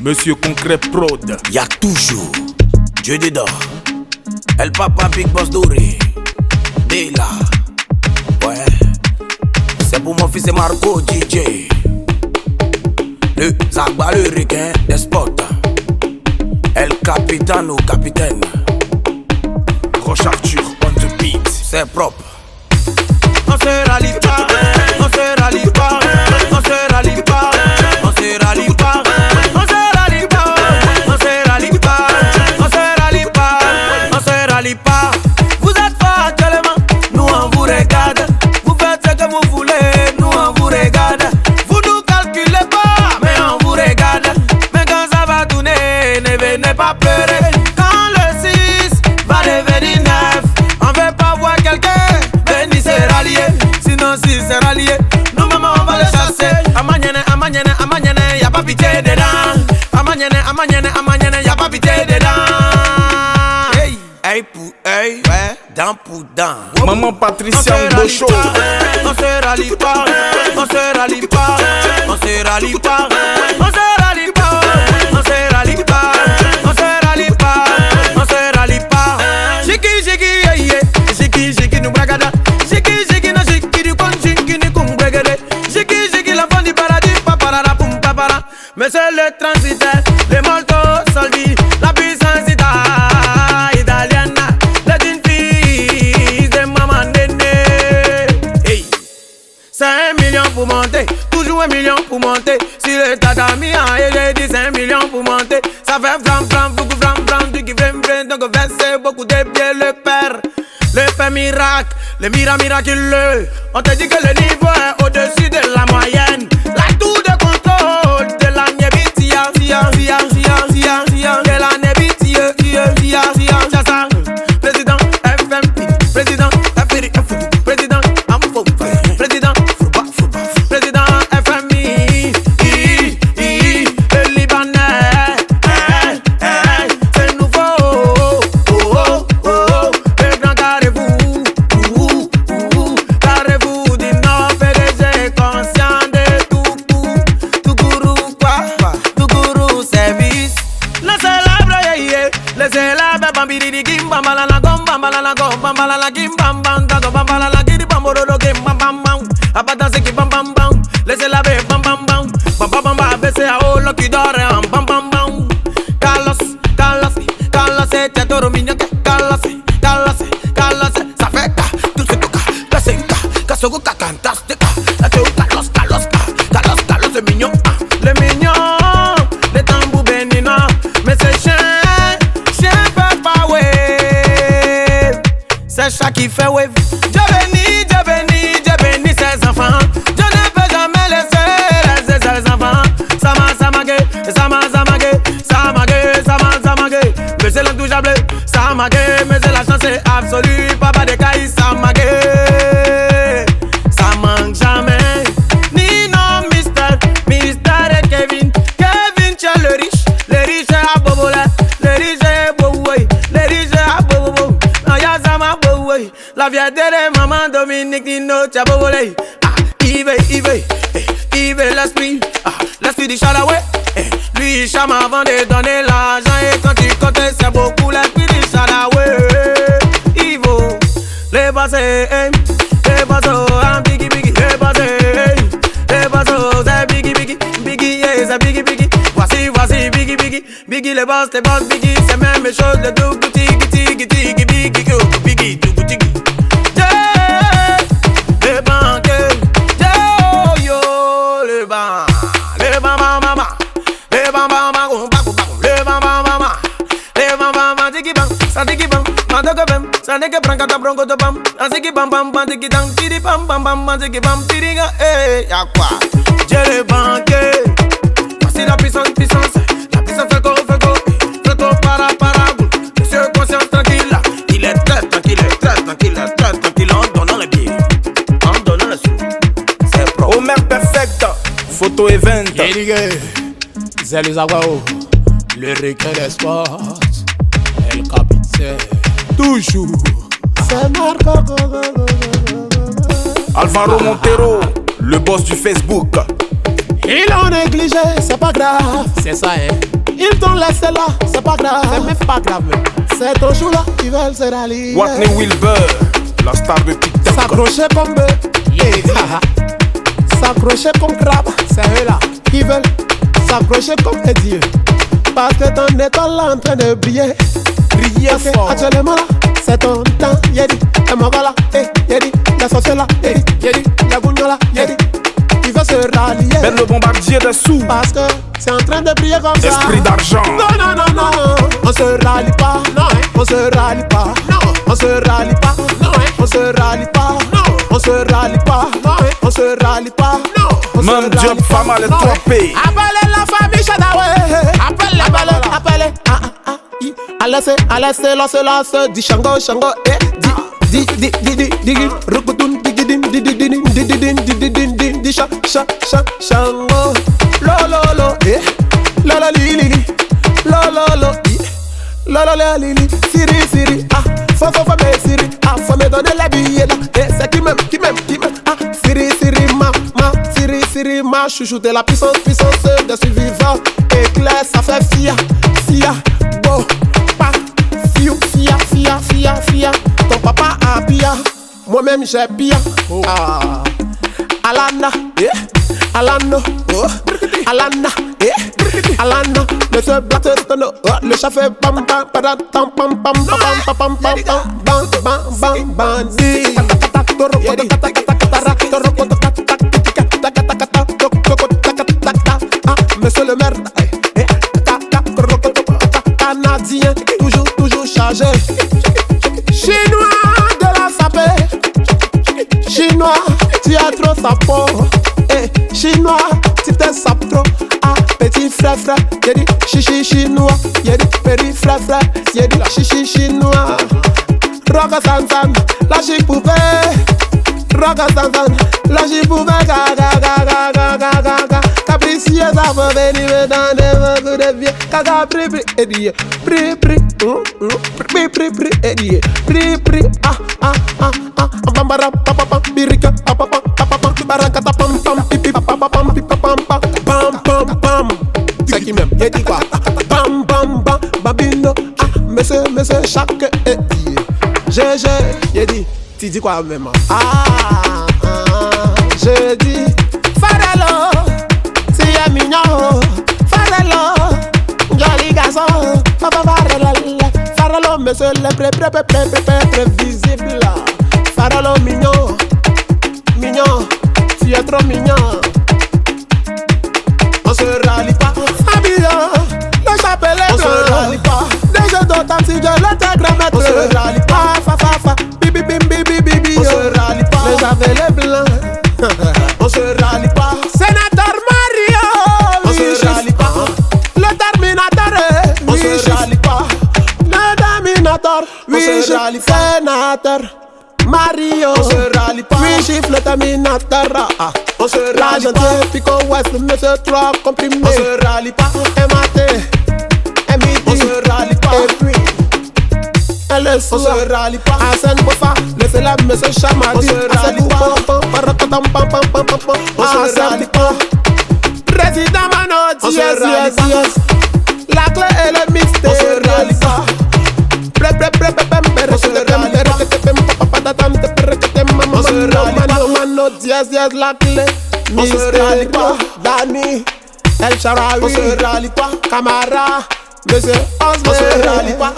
Monsieur Concret Prod. Y'a toujours Dieu dedans. El Papa Big Boss Doré. Bella. Ouais. C'est pour mon fils et Marco DJ. Le Zagba, le requin des spots. El Capitano, capitaine. Roche Arthur on the beat. C'est propre. On se rallie pas, on se rallie pas, on se rallie pas, on se rallie pas, on se rallie pas, on se rallie pas, on se rallie pas, on se rallie pas. Vous êtes pas actuellement, nous on vous regarde. Vous faites ce que vous voulez, nous on vous regarde. Vous nous calculez pas, mais on vous regarde. Mais quand ça va tourner, ne venez pas pleurer. Quand le 6 va devenir 9, on veut pas voir quelqu'un. Sinon si c'est rallié, nous maman on va les chasser. Amanyene, y'a pas pitié dedans. Amanyene, y'a pas pitié dedans. Hey, hey pour hey, ouais, dent pour dent. Maman Patricia Mbocho. On se rallie pas, on se rallie pas, on se rallie pas, on se rallie pas, on se rallie pas, on se rallie pas, on se rallie pas. Jiki, yeah, yeah, jiki, nous bragada. Mais c'est le transitaire, les molto soldi, la puissance italienne, les d'une fille de maman néné. Hey. C'est 1 million pour monter, toujours 1 million pour monter. Si le tatami a aidé, dit 5 millions pour monter. Ça fait flam, du qui vient, donc verser beaucoup de pieds le père miracle, le miraculeux. On te dit que le niveau est au-dessus de la moyenne. La tour de contrôle de la Nebitia, de la Nebitia, président FMP, président FRF, président Amfo, président président FMI, le Libanais, c'est nouveau, le grand carrefour, carrefour du Nord, PDG conscient de tout gourou quoi, tout gourou service. Laissez la bambiri gim bambala la gom bambala la gim bambam dago bambala la giri bamboro gim bambam abada se ki bam laissez la be bam baissez à haut le qui dort bam Carlos c'est toro mignon Carlos ça fait tout ce que c'est kasogo fantastique la teo Carlos c'est mignon le mignon les tambours béninois mais c'est chien fait pas wave c'est chat qui fait wave. Dieu bénit ses enfants. Dieu ne peut jamais laisser ses enfants. Samage mais c'est l'intouchable. Samage mais c'est la chance absolue. Papa de Kai Samage. Ça manque jamais. Nino Mister et Kevin tient le riche à Bobola. Le riche est Boboy. La vieille de maman Dominique Nino tient Bobolé. Yves l'esprit du Chalaoué. Lui il chame avant de donner l'argent. Et quand il compte c'est beaucoup l'esprit du Chalaoué. Ivo, les bassés, biggie, les bassés, c'est biggie, yeah, c'est biggie. Voici biggie, les boss, biggie, c'est même chose, le tout biggie. Saneke branca ta bronco to bam, asiki bam tiki tang tiri bam asiki bam tiri ga y'a quoi? Dieu le banquier, voici la puissance fait go, para, monsieur conscience tranquille, il est très tranquille, en donnant les billets, en donnant les sous, c'est pro. Omer Perfect, photo event. C'est le Zaguao, le requin des sports, El Capitaine. Toujours c'est Marco. Alvaro Montero, le boss du Facebook. Ils l'ont négligé, c'est pas grave. C'est ça, hein. Ils t'ont laissé là, c'est pas grave. C'est même pas grave, même. C'est ton chou là, ils veulent se rallier. Whitney Wilbur, la star de TikTok. S'accrocher comme bœuf. Yeah. S'accrocher comme crabe. C'est eux là. Ils veulent s'accrocher comme des dieux. Parce que ton étoile là en train de briller. Briller fort. Actuellement là, c'est ton temps. Yedi, et mon gars là. Yedi, la sorcière là. Yedi, la gougnon là. Yedi. Il veut se rallier. Ben le bombardier de sous. Parce que c'est en train de briller comme ça. Esprit d'argent. Non, non, non, non. On se rallie pas. Non, hein. On se rallie pas. Non, on se rallie pas. Non, hein. On se rallie pas. Non, on se rallie pas. Non, hein. On se rallie pas. Non, Même job femme à le tromper. Appelez la famille Shadawe. Appelez. Allez, lance. Di Shango, di Rukutun, di Shango. Lo, lo, li, Siri, faut me Siri, faut me donner la billet là, c'est qui m'aime, Siri, ma chouchou, t'es la puissance de survivant, éclair, ça fait fia, beau, pas, fia, ton papa a pia, moi-même j'ai pia, Alana, Alana, monsieur Black Tono, le chat fait bam bam pam bandi. Monsieur le maire, canadien, toujours chargé. Chinois de la sapée, Chinois, tu as trop sa peau. Chinois, tu te sapes trop. Petit frère, y'a dit chichi chinois, y'a dit petit frère, y'a dit chichi chinois. Roga Sansan, la chipoupée. Roga Sansan, la chipoupée. Gaga. Capricieuse, ça va venir dans des vagues de vieux. Gaga, pri, Eddie. Pri, Eddie. Pri, Bambara, papa, birika, papa, barakata, pam, pipi, pam. C'est qui même, y'a dit quoi? Bam, babino, monsieur, chaque GG, y'a dit, tu dis quoi même? Je dis, Farelo, si y'a mignon, Farelo, joli garçon, papa Farelo, monsieur le prévisible, Farelo mignon, tu es trop mignon. On se rallie pas, habillon, le chapelet blanc. On se rallie pas, les jeux d'autant si je l'intègre. On se rallie pas, fa, bibi. On se rallie pas, les chapelet blancs. On se rallie pas, sénateur Mario. On se rallie pas, le terminateur. On se rallie pas, le terminateur. On se rallie pas, sénateur Mario. On se rallie pas, 8 chiffres le terminateur. On se rallie pas, Pico West, monsieur 3 comprimé. On se rallie pas, MAT, MID. On se rallie pas, et puis LSU. On se rallie pas, Asen Bofa, le célèbre monsieur Chamadi. On se rallie pas, on se rallie pas. Président Mano, yes. La clé et le mystère. On se rallie pas. On se rallie pas. On se rallie pas. Mano, yes, la clé. On se rallie pas. Dani, El Sharawi. On se rallie pas. Camara, monsieur, on se rallie pas.